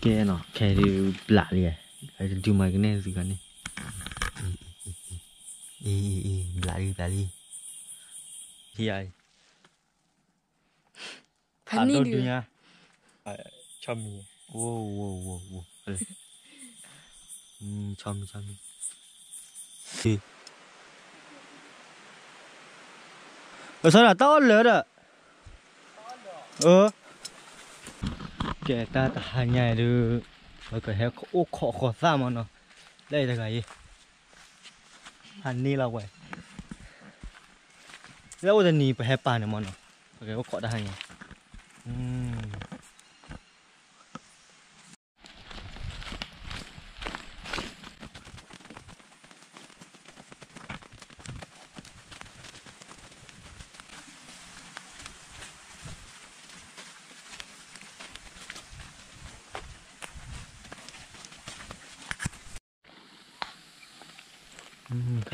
Kaya no, kaya dia belak dia. Kaya dia cuma kena sekarang ni. Belak dia. Iya. Pani Ada dia. dunia. Chami. Wow. Chami. Sao tao lỡ đó. Kẻ ta ta nhảy được. Rồi cái hệ khó ra mà nó. Đây là cái gì? Hành ni là vậy.แล้วจะหนีไปให้ป่าเนี่ยมันเนาะโอเคก็เกาะได้ไง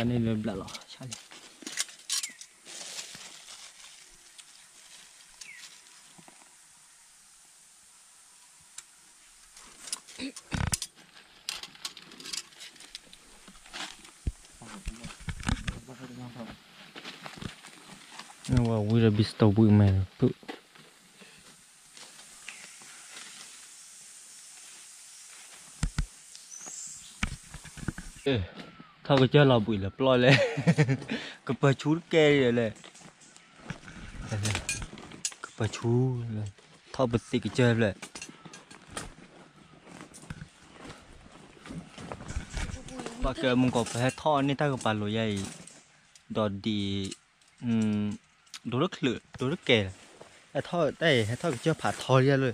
คันนี้เริ่มละหรอใช่นี่ว่าวิราบิสโตบุยแมนปุ๊เขาก็เจอเราบุยแล้วปล่อยเลยก็เปิดชุดแกเลยก็เปิดชุดเลยท่อเปิดสิก็เจอเลยปากเกอมึงก็ไปให้ท่อนี่ถ้าก็ปลาโรยใหญ่ดอดดีดูรถเหลือดูรถแก่ให้ท่อได้ให้ท่อก็เจอผ่าท่อเยอะเลย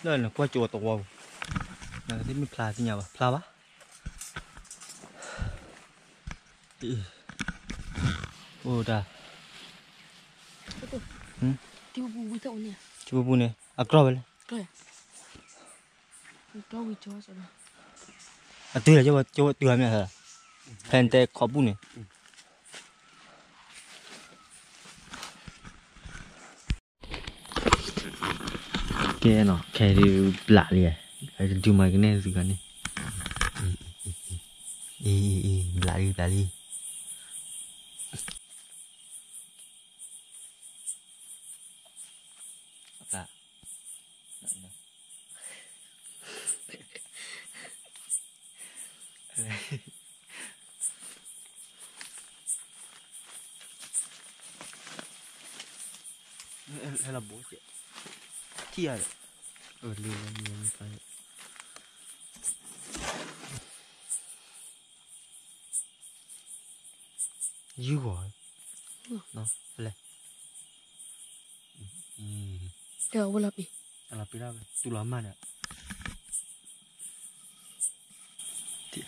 เลื่อนกว่าจัวตัวนั่นที่มีปลาที่ไหนวะปลาวะโอ้ด่าTiba bubu tak ni. Cuba punya. Akrab boleh. Kau. Kau bicara sana. Tu lah coba tu ambil lah. Pente kau punya. Kaya no, kaya dia belak dia. Kaya dia cuma kena sekarang ni. Belak dia. Apa? Hay là bố chị thi à liều phải dữ rồi nó lên Dah boleh pi. là pi ra tu lama nè thì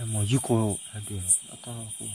mau dữ cô được tao cô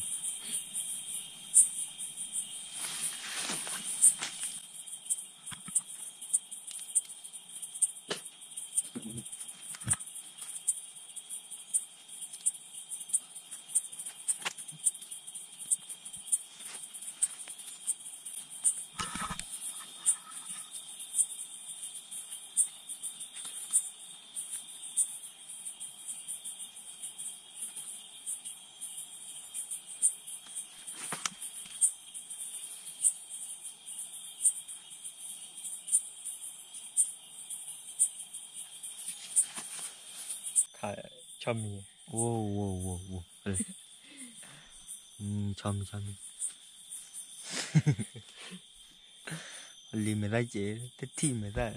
chami. Wow. Chami. Lì mày ra chế, thế thì mày ra.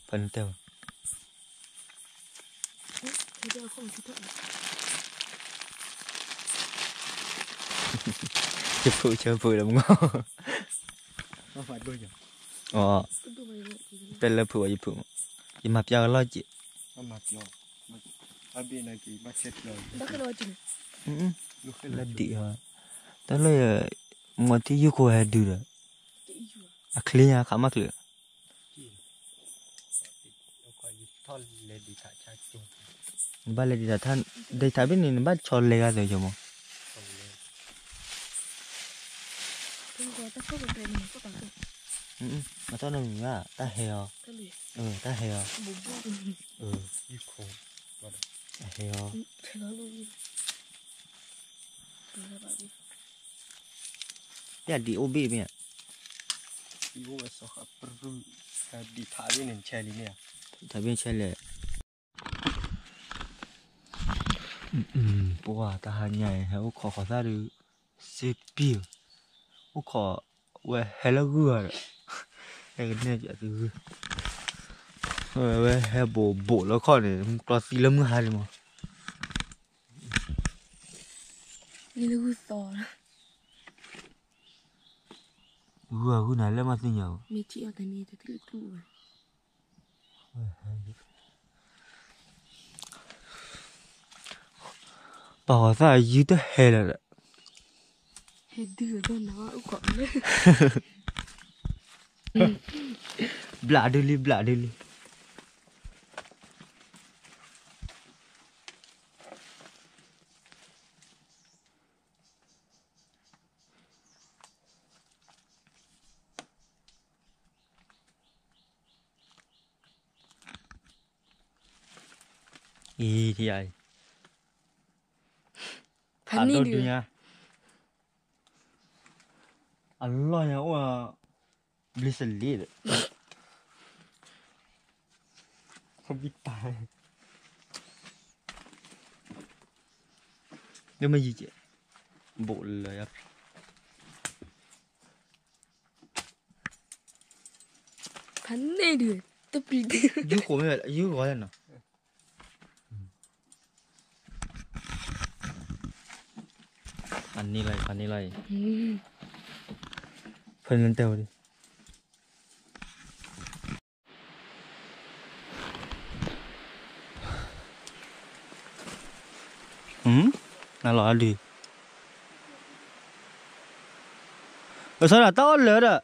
Phần tao. Dia không thích thật. Chơi vui lắm ngon. Nó phải đôi nhỉ? Tên là phụ gì mà giờ lo chị. Nó mặt nhỏ. Ở bên này thì bắt chết rồi. Bắt cái đôi chị. Là đi hả? Đó là một tí yêu cô hay đưa rồi. Clean khá mắc lửa. Thôi lên đi thả cha chung. Balik di datan, dari tapi ni nampak colek ada je mo. Tunggu tak kau berani kau tak kau. Macam mana ni ya? Tak heo. Kalau Tak heo. bubu. 이코 맞아 Tak heo. Terlalu ni. Terlalu babi. Dia di ubi punya. 이거에서 앞으로 이 다리는 젤이냐 Tapi celek. Wah, tahannya ya. Aku kau tadi sepi. Aku weh hello gua. Yang ni aja tu. Weh hebo bo lo kau ni. Kelas film hari mah. Ni lagu sor. Gua aku nak lemas ni jauh. Meci ada ni tu keluar. Bawa saya itu hell. Hedu tu nak kau le. Belak dulu. Thì ai? Pani Ada dia. dunia. Allah ya Allah. Beli selit. Không biết tài. Nhưng mà gì chị? Bộ lời áp. Pani dia. Tapi dia. Dưới của mấy lại dưới gói lên nào. Anh đi lại. Phần lên tàu đi. Nào lọ đi. Sao là to lửa đó?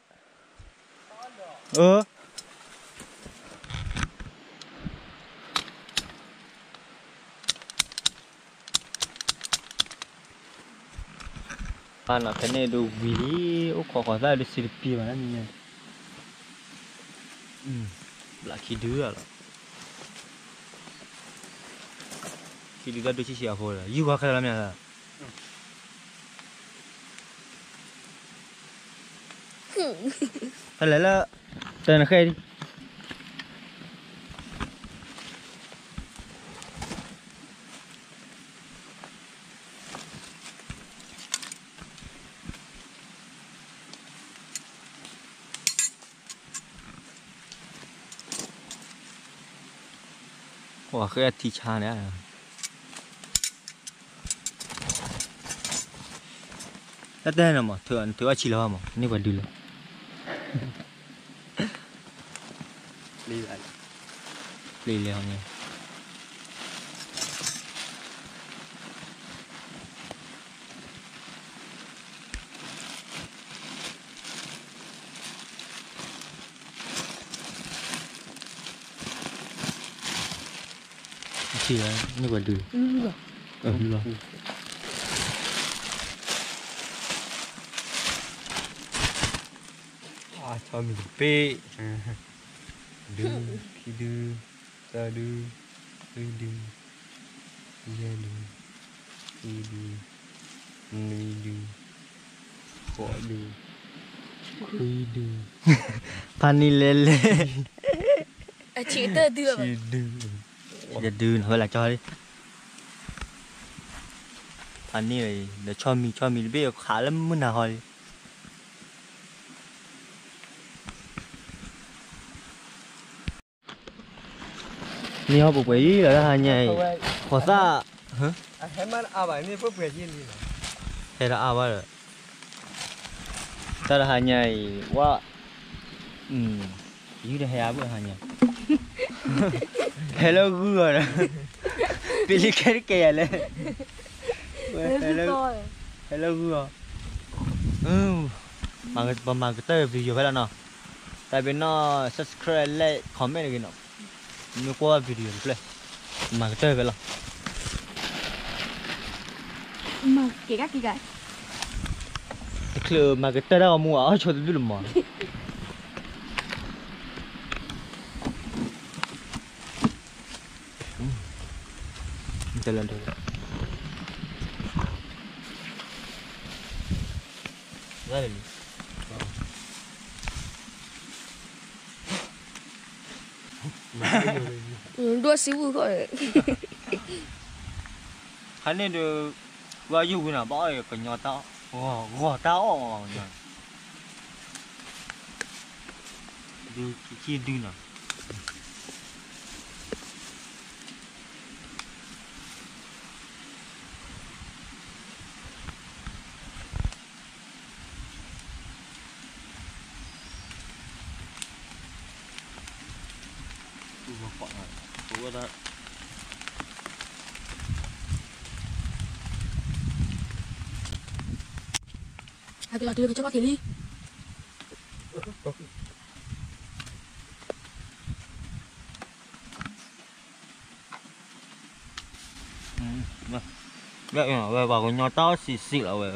Anak kena do video, kau dah ada selfie mana ni? Laki dua lah. Kiri dah do siapa lah? You kau dalam ni lah. Kalau lah, tak nak kaya. Wah, kayak ticah ni. Ada nama, tuan acil lah mah. Ni badu lah. Lili hanya. Acil lah, ni badu. Lu Allah. cho mình bê đưa khi đưa ta đưa khi đưa ra đưa khi đưa ni đưa bỏ đưa khi đưa Pani lele. Cik tu dia. khi đưa Giờ đưa hơi là cho đi. Pani này để cho mình biết khá lắm muốn nào hỏi. Ni họ buộc ý là hai nhảy khó xa hả? hay mà bài này có phải gì gì Hay là rồi ta là hai nhảy quá ý là hay bữa hai nhảy hello good Billy cái kè lên hello good mà cái tới video phải là nào tại vì nó subscribe like comment này nó qua video play mà cái tơ cái là mà kể các cái cái klơ mà cái tơ đó mua ở chỗ tôi biết mà jalan dulu jalan ni dua sibu kok hắn nên được vào dù cái nào bỏ cái nhỏ tao gò tao nhỉ đưa chia đưa nào mà quậy rồi đó lagi coba kili vâng vậy mà về vào cái nhỏ tao xì xì là vậy